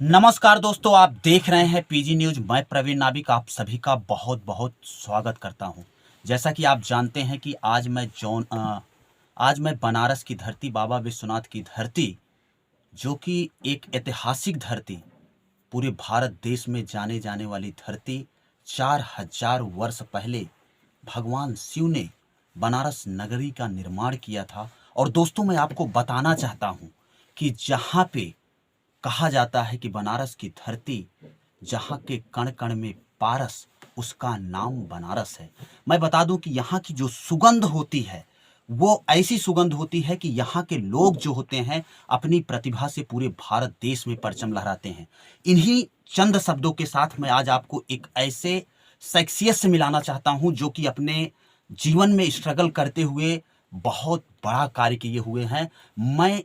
नमस्कार दोस्तों, आप देख रहे हैं पीजी न्यूज। मैं प्रवीण नाबिक आप सभी का बहुत बहुत स्वागत करता हूं। जैसा कि आप जानते हैं कि आज मैं बनारस की धरती, बाबा विश्वनाथ की धरती, जो कि एक ऐतिहासिक धरती, पूरे भारत देश में जाने जाने वाली धरती, 4000 वर्ष पहले भगवान शिव ने बनारस नगरी का निर्माण किया था। और दोस्तों, मैं आपको बताना चाहता हूं कि जहां पे कहा जाता है कि बनारस की धरती, जहाँ के कण कण में पारस, उसका नाम बनारस है। मैं बता दूं कि यहाँ की जो सुगंध होती है वो ऐसी सुगंध होती है कि यहाँ के लोग जो होते हैं अपनी प्रतिभा से पूरे भारत देश में परचम लहराते हैं। इन्हीं चंद शब्दों के साथ मैं आज आपको एक ऐसे शख्सियत से मिलाना चाहता हूं जो कि अपने जीवन में स्ट्रगल करते हुए बहुत बड़ा कार्य किए हुए हैं। मैं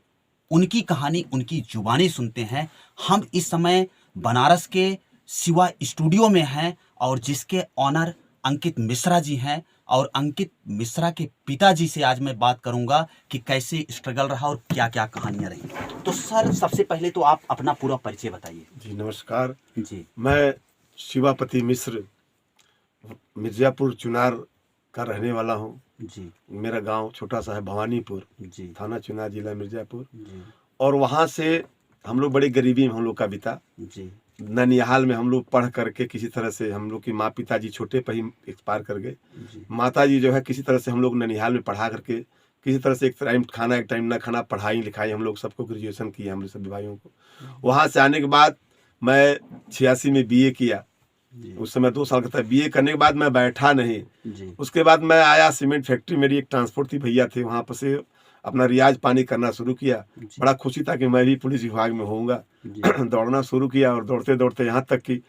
उनकी कहानी, उनकी जुबानी सुनते हैं। हम इस समय बनारस के शिवा स्टूडियो में हैं और जिसके ऑनर अंकित मिश्रा जी हैं। और अंकित मिश्रा के पिताजी से आज मैं बात करूंगा कि कैसे स्ट्रगल रहा और क्या क्या कहानियां रही। तो सर, सबसे पहले तो आप अपना पूरा परिचय बताइए। जी नमस्कार जी। मैं शिवापति मिश्र मिर्जापुर चुनार का रहने वाला हूँ। जी। मेरा गांव छोटा सा है भवानीपुर, जी। थाना चुनार, जिला मिर्जापुर। जी। और वहाँ से हम लोग बड़ी गरीबी में हम लोग का बीता। जी। ननिहाल में हम लोग पढ़ करके किसी तरह से, हम लोग की माँ पिताजी छोटे पर ही एक्सपायर कर गए। माता जी जो है किसी तरह से हम लोग ननिहाल में पढ़ा करके, किसी तरह से एक टाइम खाना एक टाइम ना खाना, पढ़ाई लिखाई हम लोग सबको, ग्रेजुएशन किया हम लोग सभी भाइयों को। वहाँ से आने के बाद मैं 86 में बीए किया। उस समय 2 साल का था। बीए करने के बाद मैं बैठा नहीं। उसके बाद मैं आया सीमेंट फैक्ट्री, मेरी एक ट्रांसपोर्ट थी, भैया थे, वहाँ पर से अपना रियाज पानी करना शुरू किया। बड़ा खुशी था कि मैं भी पुलिस विभाग में होऊंगा। दौड़ना शुरू किया और दौड़ते दौड़ते यहाँ तक कि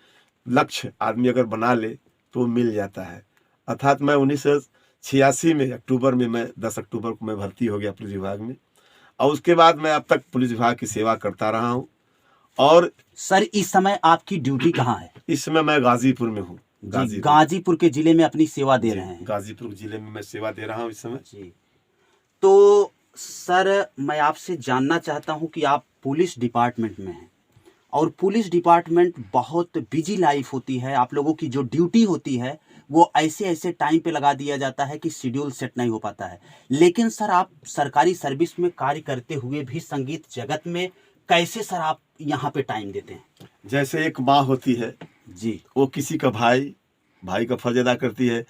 लक्ष्य आदमी अगर बना ले तो मिल जाता है। अर्थात मैं 1986 में अक्टूबर में, मैं 10 अक्टूबर को मैं भर्ती हो गया पुलिस विभाग में। और उसके बाद मैं अब तक पुलिस विभाग की सेवा करता रहा हूँ। और सर, इस समय आपकी ड्यूटी कहाँ है? इस समय मैं गाजीपुर में हूँ। गाजीपुर के जिले में अपनी सेवा दे रहे हैं। गाजीपुर जिले में मैं सेवा दे रहा हूँ इस समय। जी। तो सर, मैं आपसे जानना चाहता हूं कि आप पुलिस डिपार्टमेंट में हैं और पुलिस डिपार्टमेंट बहुत बिजी लाइफ होती है। आप लोगों की जो ड्यूटी होती है वो ऐसे ऐसे टाइम पे लगा दिया जाता है कि शेड्यूल सेट नहीं हो पाता है। लेकिन सर, आप सरकारी सर्विस में कार्य करते हुए भी संगीत जगत में कैसे सर आप यहाँ पे टाइम देते हैं? जैसे एक माँ होती है जी, वो किसी का भाई का फर्ज अदा करती है,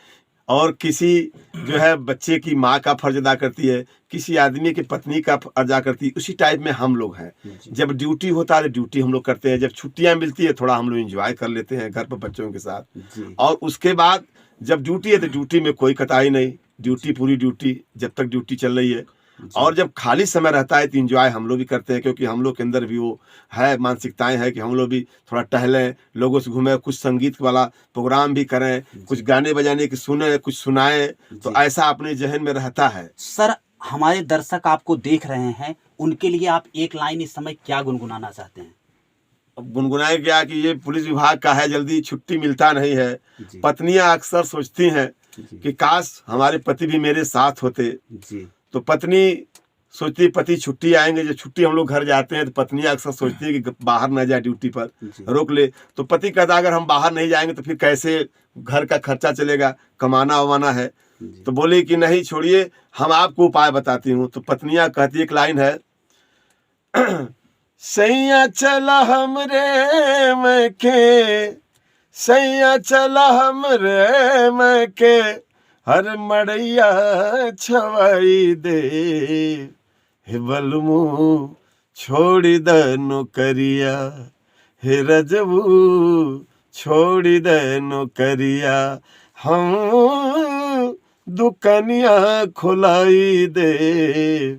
और किसी जो है बच्चे की माँ का फर्ज अदा करती है, किसी आदमी की पत्नी का अदा करती है। उसी टाइप में हम लोग हैं। जब ड्यूटी होता है तो ड्यूटी हम लोग करते हैं, जब छुट्टियां मिलती है थोड़ा हम लोग एंजॉय कर लेते हैं घर पर बच्चों के साथ। और उसके बाद जब ड्यूटी है तो ड्यूटी में कोई कताई नहीं, ड्यूटी पूरी ड्यूटी जब तक ड्यूटी चल रही है। और जब खाली समय रहता है तो इंजॉय हम लोग भी करते हैं, क्योंकि हम लोग के अंदर भी वो है, मानसिकताएं है कि हम लोग भी थोड़ा टहलें, लोगों से घूमें, कुछ संगीत वाला प्रोग्राम भी करें, कुछ गाने बजाने की सुने, कुछ सुनाएं। तो ऐसा अपने जहन में रहता है। सर, हमारे दर्शक आपको देख रहे हैं, उनके लिए आप एक लाइन इस समय क्या गुनगुनाना चाहते हैं? अब गुनगुनाए क्या कि ये पुलिस विभाग का है, जल्दी छुट्टी मिलता नहीं है। पत्नियां अक्सर सोचती हैं कि काश हमारे पति भी मेरे साथ होते। तो पत्नी सोचती है पति छुट्टी आएंगे, जब छुट्टी हम लोग घर जाते हैं तो पत्नी अक्सर सोचती है कि बाहर ना जाए, ड्यूटी पर रोक ले। तो पति कहता अगर हम बाहर नहीं जाएंगे तो फिर कैसे घर का खर्चा चलेगा, कमाना वमाना है। तो बोले कि नहीं छोड़िए, हम आपको उपाय बताती हूँ। तो पत्नियां कहती, एक लाइन है, सैया चला हमरे मैं के, सैया चला हमरे मैं के, हर मड़ैया छवाई दे, हे बलमू छोड़ी द नौकरिया, हे रजबू छोड़ी द नौकरिया, हम दुकनिया खुलाई दे,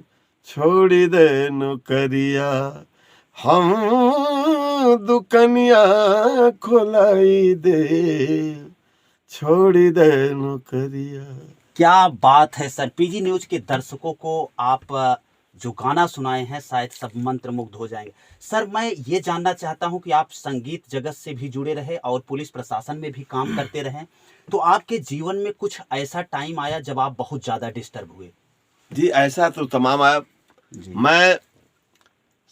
छोड़ी दे नौकरिया, हम दुकनिया खुलाई दे, छोड़ी दे नौकरिया। क्या बात है सर! पीजी न्यूज के दर्शकों को आप जो गाना सुनाए हैं शायद सब मंत्रमुग्ध हो जाएंगे। सर, मैं ये जानना चाहता हूं कि आप संगीत जगत से भी जुड़े रहे और पुलिस प्रशासन में भी काम करते रहे, तो आपके जीवन में कुछ ऐसा टाइम आया जब आप बहुत ज्यादा डिस्टर्ब हुए? जी ऐसा तो तमाम आया। मैं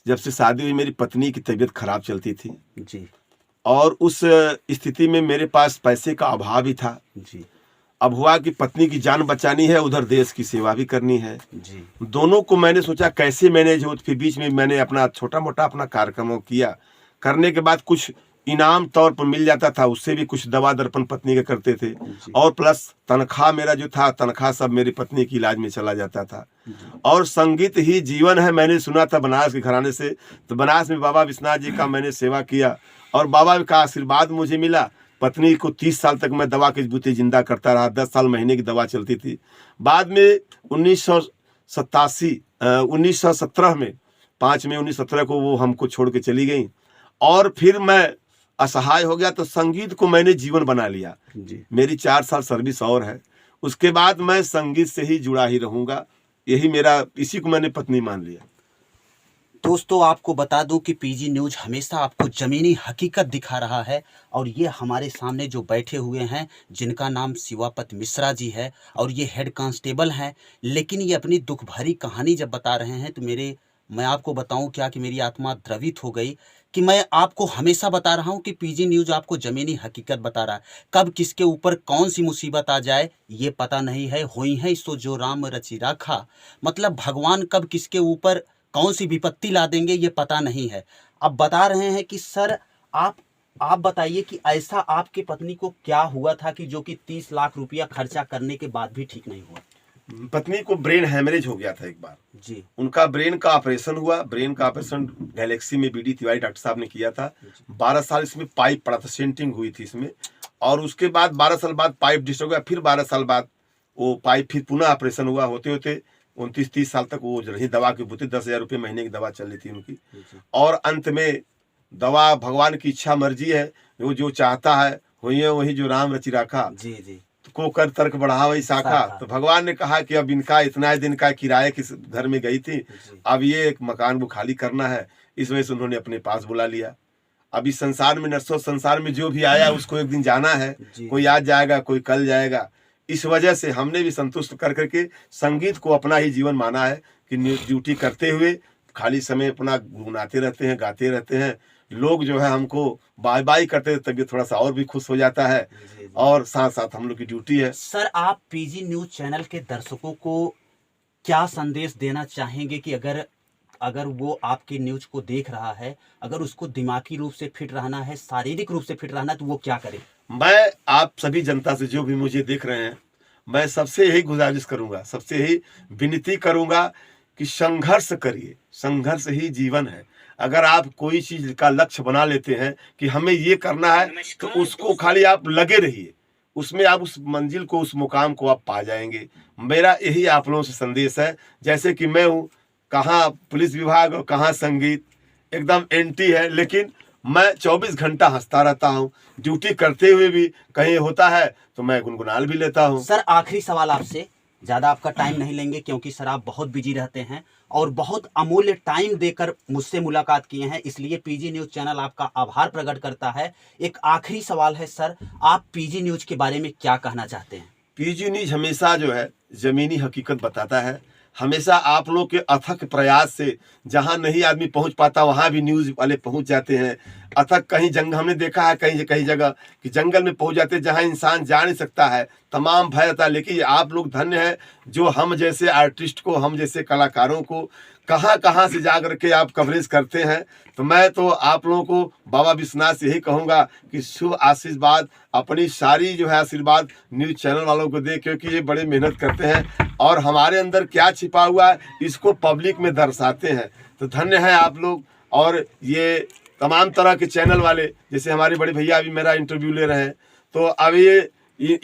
जब से शादी हुई मेरी पत्नी की तबीयत खराब चलती थी जी और उस स्थिति में मेरे पास पैसे का अभाव ही था। जी अब हुआ कि पत्नी की जान बचानी है, उधर देश की सेवा भी करनी है। जी दोनों को मैंने सोचा कैसे मैनेज हो। फिर बीच में मैंने अपना छोटा मोटा अपना कार्यक्रम किया। करने के बाद कुछ इनाम तौर पर मिल जाता था, उससे भी कुछ दवा दर्पण पत्नी के करते थे। जी और प्लस तनख्वाह मेरा जो था, तनख्वाह सब मेरी पत्नी की इलाज में चला जाता था। और संगीत ही जीवन है, मैंने सुना था बनारस के घराने से। तो बनारस में बाबा विश्वनाथ जी का मैंने सेवा किया और बाबा का आशीर्वाद मुझे मिला। पत्नी को 30 साल तक मैं दवा के बूते जिंदा करता रहा। 10 साल महीने की दवा चलती थी। बाद में 1917 में 5 मई 1917 को वो हमको छोड़ के चली गई और फिर मैं असहाय हो गया। तो संगीत को मैंने जीवन बना लिया। जी मेरी 4 साल सर्विस और है, उसके बाद मैं संगीत से ही जुड़ा ही रहूँगा। यही मेरा, इसी को मैंने पत्नी मान लिया। दोस्तों, आपको बता दूं कि पीजी न्यूज़ हमेशा आपको ज़मीनी हकीकत दिखा रहा है। और ये हमारे सामने जो बैठे हुए हैं, जिनका नाम शिवापत मिश्रा जी है और ये हेड कांस्टेबल हैं, लेकिन ये अपनी दुख भरी कहानी जब बता रहे हैं तो मैं आपको बताऊं क्या कि मेरी आत्मा द्रवित हो गई कि मैं आपको हमेशा बता रहा हूं कि पीजी न्यूज़ आपको ज़मीनी हकीकत बता रहा है। कब किसके ऊपर कौन सी मुसीबत आ जाए ये पता नहीं है। हुई है सो जो राम रचि राखा, मतलब भगवान कब किसके ऊपर कौन सी विपत्ति ला देंगे ये पता नहीं है। अब बता रहे हैं कि सर आप बताइए कि ऐसा आपकी पत्नी को क्या हुआ था कि जो कि 30 लाख रुपया खर्चा करने के बाद भी ठीक नहीं हुआ। पत्नी को ब्रेन हैमरेज हो गया था एक बार जी उनका ब्रेन का ऑपरेशन हुआ। ब्रेन का ऑपरेशन गैलेक्सी में बीडी तिवारी डॉक्टर साहब ने किया था। 12 साल इसमें पाइप पड़ा था, सेंटिंग हुई थी इसमें। और उसके बाद 12 साल बाद पाइप डिस्टर्ब हो गया। फिर 12 साल बाद वो पाइप फिर पुनः ऑपरेशन हुआ। होते होते 29-30 साल तक वो रही दवा की बुद्धि। 10,000 रुपये महीने की दवा चल रही थी उनकी। और अंत में दवा, भगवान की इच्छा मर्जी है, वो जो चाहता है वही जो राम रचि राखा। जी जी को कर तर्क बढ़ा वही शाखा। तो भगवान ने कहा कि अब इनका इतना दिन का किराए किस घर में गई थी, अब ये एक मकान वो खाली करना है। इस वजह से उन्होंने अपने पास बुला लिया। अब इस संसार में, नर्सों संसार में जो भी आया उसको एक दिन जाना है। कोई आज जाएगा, कोई कल जाएगा। इस वजह से हमने भी संतुष्ट कर करके संगीत को अपना ही जीवन माना है कि ड्यूटी करते हुए खाली समय अपना गुनगुनाते रहते हैं, गाते रहते हैं। लोग जो है हमको बाय बाय करते हैं, तबीयत थोड़ा सा और भी खुश हो जाता है। और साथ साथ हम लोग की ड्यूटी है। सर, आप पीजी न्यूज़ चैनल के दर्शकों को क्या संदेश देना चाहेंगे कि अगर वो आपकी न्यूज़ को देख रहा है, अगर उसको दिमागी रूप से फिट रहना है, शारीरिक रूप से फिट रहना है, तो वो क्या करे। मैं आप सभी जनता से, जो भी मुझे देख रहे हैं, मैं सबसे यही गुजारिश करूंगा, सबसे यही विनती करूंगा कि संघर्ष करिए। संघर्ष ही जीवन है। अगर आप कोई चीज का लक्ष्य बना लेते हैं कि हमें ये करना है, तो उसको खाली आप लगे रहिए, उसमें आप उस मंजिल को, उस मुकाम को आप पा जाएंगे। मेरा यही आप लोगों से संदेश है। जैसे कि मैं हूँ, कहाँ पुलिस विभाग और कहाँ संगीत, एकदम एंटी है, लेकिन मैं 24 घंटा हंसता रहता हूँ। ड्यूटी करते हुए भी कहीं होता है तो मैं गुनगुनाल भी लेता हूँ। सर, आखिरी सवाल आपसे, ज़्यादा आपका टाइम नहीं लेंगे क्योंकि सर आप बहुत बिजी रहते हैं और बहुत अमूल्य टाइम देकर मुझसे मुलाकात किए हैं, इसलिए पीजी न्यूज़ चैनल आपका आभार प्रकट करता है। एक आखिरी सवाल है सर, आप पीजी न्यूज़ के बारे में क्या कहना चाहते हैं। पीजी न्यूज़ हमेशा जो है ज़मीनी हकीकत बताता है। हमेशा आप लोग के अथक प्रयास से जहां नहीं आदमी पहुंच पाता, वहां भी न्यूज़ वाले पहुंच जाते हैं। अथक कहीं जंगल, हमने देखा है कहीं जगह कि जंगल में पहुंच जाते हैं जहां इंसान जा नहीं सकता है, तमाम भय रहता है। लेकिन आप लोग धन्य है जो हम जैसे आर्टिस्ट को, हम जैसे कलाकारों को कहां से जा करके आप कवरेज करते हैं। तो मैं तो आप लोगों को बाबा विश्वनाथ से यही कहूँगा कि शुभ आशीर्वाद, अपनी सारी जो है आशीर्वाद न्यूज़ चैनल वालों को दे, क्योंकि ये बड़े मेहनत करते हैं और हमारे अंदर क्या छिपा हुआ है इसको पब्लिक में दर्शाते हैं। तो धन्य है आप लोग। और ये तमाम तरह के चैनल वाले, जैसे हमारे बड़े भैया अभी मेरा इंटरव्यू ले रहे हैं, तो अब ये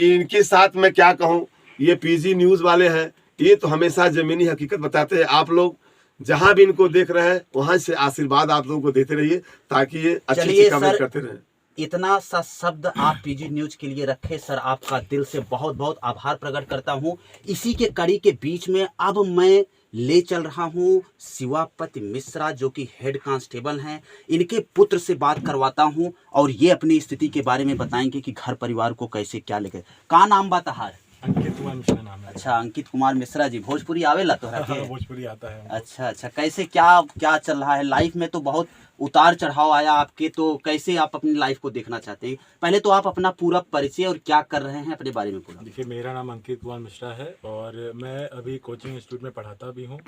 इनके साथ मैं क्या कहूँ, ये पीजी न्यूज़ वाले हैं, ये तो हमेशा ज़मीनी हकीकत बताते हैं। आप लोग जहां भी इनको देख रहे हैं वहां से आशीर्वाद आप लोगों को देते रहिए, ताकि ये अच्छी कवरेज करते रहें। इतना सा शब्द आप पीजी न्यूज़ के लिए रखे सर, आपका दिल से बहुत बहुत आभार प्रकट करता हूं। इसी के कड़ी के बीच में अब मैं ले चल रहा हूं शिवापत मिश्रा, जो कि हेड कांस्टेबल हैं। इनके पुत्र से बात करवाता हूं और ये अपनी स्थिति के बारे में बताएंगे कि घर परिवार को कैसे क्या लेकर। का नाम बा तहार? अंकित कुमार मिश्रा नाम है। अच्छा, अंकित कुमार मिश्रा जी, भोजपुरी आवेला तोहरा के? भोजपुरी आता है हमको। अच्छा अच्छा, कैसे क्या क्या चल रहा है लाइफ में? तो बहुत उतार चढ़ाव आया आपके, तो कैसे आप अपनी लाइफ को देखना चाहते हैं? पहले तो आप अपना पूरा परिचय और क्या कर रहे हैं अपने बारे में पूरा। देखिए, मेरा नाम अंकित कुमार मिश्रा है और मैं अभी कोचिंग इंस्टीट्यूट में पढ़ाता भी हूँ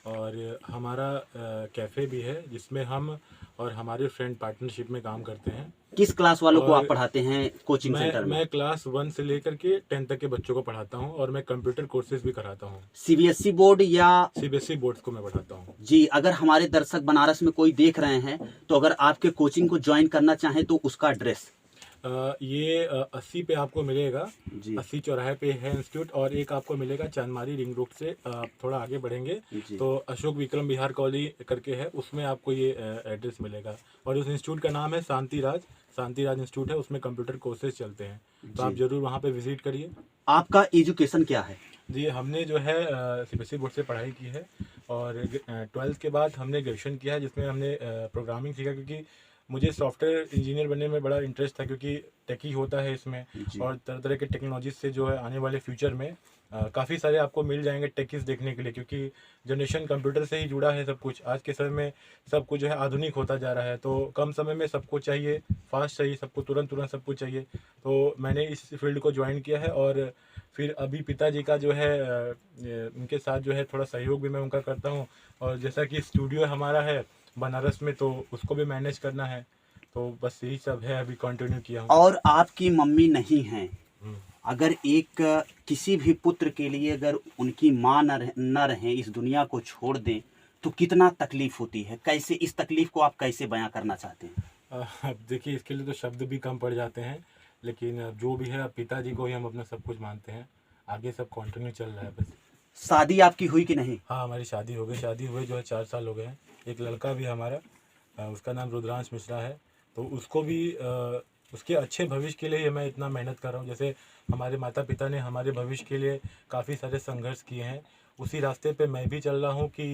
और हमारा कैफ़े भी है जिसमें हम और हमारे फ्रेंड पार्टनरशिप में काम करते हैं। किस क्लास वालों को और आप पढ़ाते हैं कोचिंग सेंटर में? मैं क्लास 1 से लेकर के 10 तक के बच्चों को पढ़ाता हूँ और मैं कंप्यूटर कोर्सेज भी कराता हूँ। सीबीएसई बोर्ड या? सीबीएसई बोर्ड्स को मैं पढ़ाता हूँ। जी, अगर हमारे दर्शक बनारस में कोई देख रहे हैं तो अगर आपके कोचिंग को ज्वाइन करना चाहें तो उसका एड्रेस? ये 80 पे आपको मिलेगा जी 80 चौराहे पे है इंस्टीट्यूट और एक आपको मिलेगा चांदमारी रिंग रोड से थोड़ा आगे बढ़ेंगे जी। तो अशोक विक्रम विहार कॉलोनी करके है, उसमें आपको ये एड्रेस मिलेगा। और उस इंस्टीट्यूट का नाम है शांतिराज इंस्टीट्यूट है, उसमें कंप्यूटर कोर्सेज चलते हैं, तो आप जी। जरूर वहाँ पे विजिट करिए। आपका एजुकेशन क्या है? जी, हमने जो है सीबीएसई बोर्ड से पढ़ाई की है और 12th के बाद हमने ग्रेजुएशन किया है जिसमें हमने प्रोग्रामिंग सीखा, क्योंकि मुझे सॉफ्टवेयर इंजीनियर बनने में बड़ा इंटरेस्ट था क्योंकि टेकी होता है इसमें जी। और तरह तरह के टेक्नोलॉजीज से जो है आने वाले फ्यूचर में काफ़ी सारे आपको मिल जाएंगे टेकीज देखने के लिए, क्योंकि जनरेशन कंप्यूटर से ही जुड़ा है सब कुछ। आज के समय में सब कुछ जो है आधुनिक होता जा रहा है, तो कम समय में सबको चाहिए, फास्ट चाहिए, सबको तुरंत तुरंत सब कुछ चाहिए। तो मैंने इस फील्ड को ज्वाइन किया है और फिर अभी पिताजी का जो है उनके साथ जो है थोड़ा सहयोग भी मैं उनका करता हूँ और जैसा कि स्टूडियो हमारा है बनारस में तो उसको भी मैनेज करना है, तो बस यही सब है, अभी कंटिन्यू किया हूँ। और आपकी मम्मी नहीं हैं, हम्म। अगर एक किसी भी पुत्र के लिए अगर उनकी माँ न रहें, इस दुनिया को छोड़ दें, तो कितना तकलीफ होती है? कैसे इस तकलीफ को आप कैसे बयां करना चाहते हैं? अब देखिए, इसके लिए तो शब्द भी कम पड़ जाते हैं, लेकिन अब जो भी है पिताजी को ही हम अपना सब कुछ मानते हैं, आगे सब कंटिन्यू चल रहा है बस। शादी आपकी हुई कि नहीं? हाँ, हमारी शादी हो गई, शादी हुए जो है 4 साल हो गए हैं। एक लड़का भी हमारा, उसका नाम रुद्रांश मिश्रा है, तो उसको भी उसके अच्छे भविष्य के लिए ही मैं इतना मेहनत कर रहा हूँ। जैसे हमारे माता पिता ने हमारे भविष्य के लिए काफ़ी सारे संघर्ष किए हैं, उसी रास्ते पे मैं भी चल रहा हूँ कि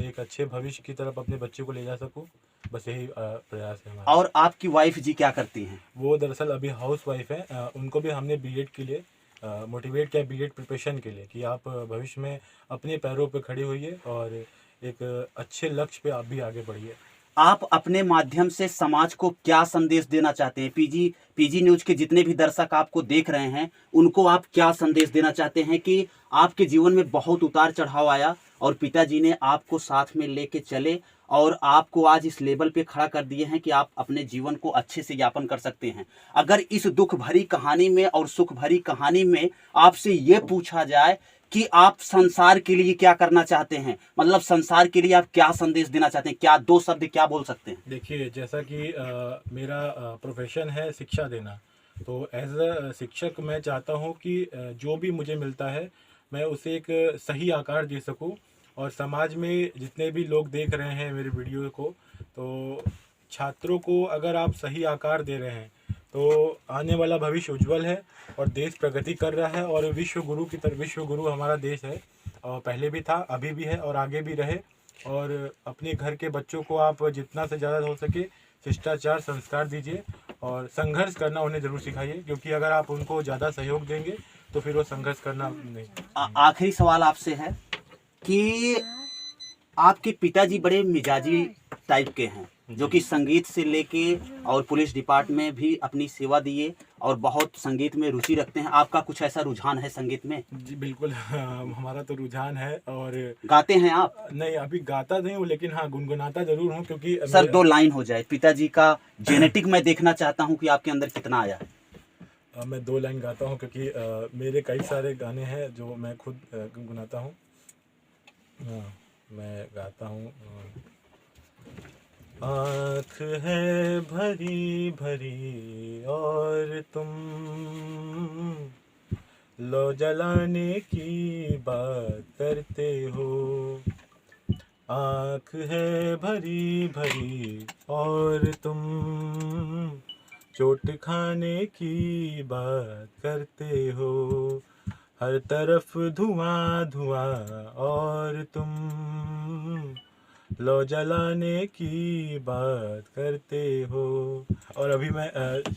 एक अच्छे भविष्य की तरफ अपने बच्चे को ले जा सकूँ, बस यही प्रयास है हमारा। और आपकी वाइफ जी क्या करती हैं? वो दरअसल अभी हाउस वाइफ है, उनको भी हमने बीएड के लिए मोटिवेट किया, बीएड प्रिपरेशन के लिए, कि आप भविष्य में अपने पैरों पे खड़े होइए और एक अच्छे लक्ष्य पे आप भी आगे बढ़िए। आप अपने माध्यम से समाज को क्या संदेश देना चाहते हैं? पीजी न्यूज के जितने भी दर्शक आपको देख रहे हैं, उनको आप क्या संदेश देना चाहते हैं कि आपके जीवन में बहुत उतार चढ़ाव आया और पिताजी ने आपको साथ में लेके चले और आपको आज इस लेवल पे खड़ा कर दिए हैं कि आप अपने जीवन को अच्छे से यापन कर सकते हैं। अगर इस दुख भरी कहानी में और सुख भरी कहानी में आपसे ये पूछा जाए कि आप संसार के लिए क्या करना चाहते हैं, मतलब संसार के लिए आप क्या संदेश देना चाहते हैं, क्या 2 शब्द क्या बोल सकते हैं? देखिए, जैसा कि मेरा प्रोफेशन है शिक्षा देना, तो एज अ शिक्षक मैं चाहता हूँ कि जो भी मुझे मिलता है मैं उसे एक सही आकार दे सकूँ और समाज में जितने भी लोग देख रहे हैं मेरे वीडियो को, तो छात्रों को अगर आप सही आकार दे रहे हैं तो आने वाला भविष्य उज्जवल है और देश प्रगति कर रहा है और विश्व गुरु हमारा देश है और पहले भी था, अभी भी है और आगे भी रहे। और अपने घर के बच्चों को आप जितना से ज़्यादा हो सके शिष्टाचार संस्कार दीजिए और संघर्ष करना उन्हें ज़रूर सिखाइए, क्योंकि अगर आप उनको ज़्यादा सहयोग देंगे तो फिर वो संघर्ष करना नहीं। आखिरी सवाल आपसे है कि आपके पिताजी बड़े मिजाजी टाइप के हैं, जो कि संगीत से लेके और पुलिस डिपार्टमेंट में भी अपनी सेवा दिए और बहुत संगीत में रुचि रखते हैं। आपका कुछ ऐसा रुझान है संगीत में? जी बिल्कुल, हमारा तो रुझान है। और गाते हैं आप? नहीं, अभी गाता नहीं हूँ, लेकिन हाँ गुनगुनाता जरूर हूँ, क्योंकि सर 2 लाइन हो जाए, पिताजी का जेनेटिक मैं देखना चाहता हूँ कि आपके अंदर कितना आया है। मैं 2 लाइन गाता हूँ, क्योंकि मेरे कई सारे गाने हैं जो मैं खुद गुनगुनाता हूँ। मैं गाता हूँ। आँख है भरी भरी और तुम लो जलाने की बात करते हो। आँख है भरी भरी और तुम चोट खाने की बात करते हो। हर तरफ धुआं धुआं और तुम लो जलाने की बात करते हो। और अभी मैं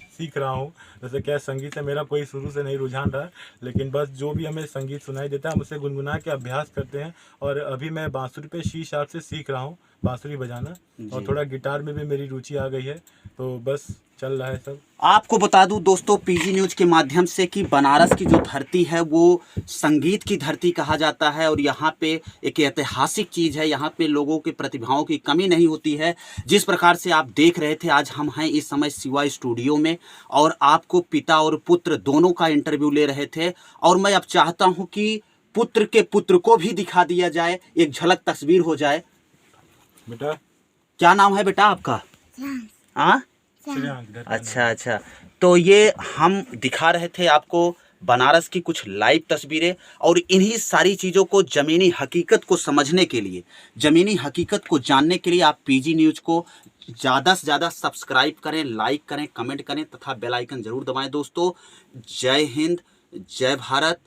सीख रहा हूँ। जैसे क्या, संगीत से मेरा कोई शुरू से नहीं रुझान रहा, लेकिन बस जो भी हमें संगीत सुनाई देता है हम उसे गुनगुना के अभ्यास करते हैं। और अभी मैं बांसुरी पे सी शार्प से सीख रहा हूँ बांसुरी बजाना, और जी। थोड़ा गिटार में भी मेरी रुचि आ गई है, तो बस चल रहा है सब। आपको बता दूं दोस्तों, पीजी न्यूज के माध्यम से कि बनारस की जो धरती है वो संगीत की धरती कहा जाता है, और यहाँ पे एक ऐतिहासिक चीज़ है। यहाँ पे लोगों की प्रतिभाओं की कमी नहीं होती है। जिस प्रकार से आप देख रहे थे, आज हम हैं इस समय शिवा स्टूडियो में, और आपको पिता और पुत्र दोनों का इंटरव्यू ले रहे थे। और मैं अब चाहता हूँ कि पुत्र के पुत्र को भी दिखा दिया जाए, एक झलक तस्वीर हो जाए। बेटा क्या नाम है बेटा आपका? हाँ, श्रेयांक, घर का अच्छा अच्छा। तो ये हम दिखा रहे थे आपको बनारस की कुछ लाइव तस्वीरें, और इन्हीं सारी चीज़ों को, ज़मीनी हकीकत को समझने के लिए, ज़मीनी हकीकत को जानने के लिए आप पीजी न्यूज़ को ज़्यादा से ज़्यादा सब्सक्राइब करें, लाइक करें, कमेंट करें तथा बेल आइकन ज़रूर दबाएं दोस्तों। जय हिंद, जय भारत।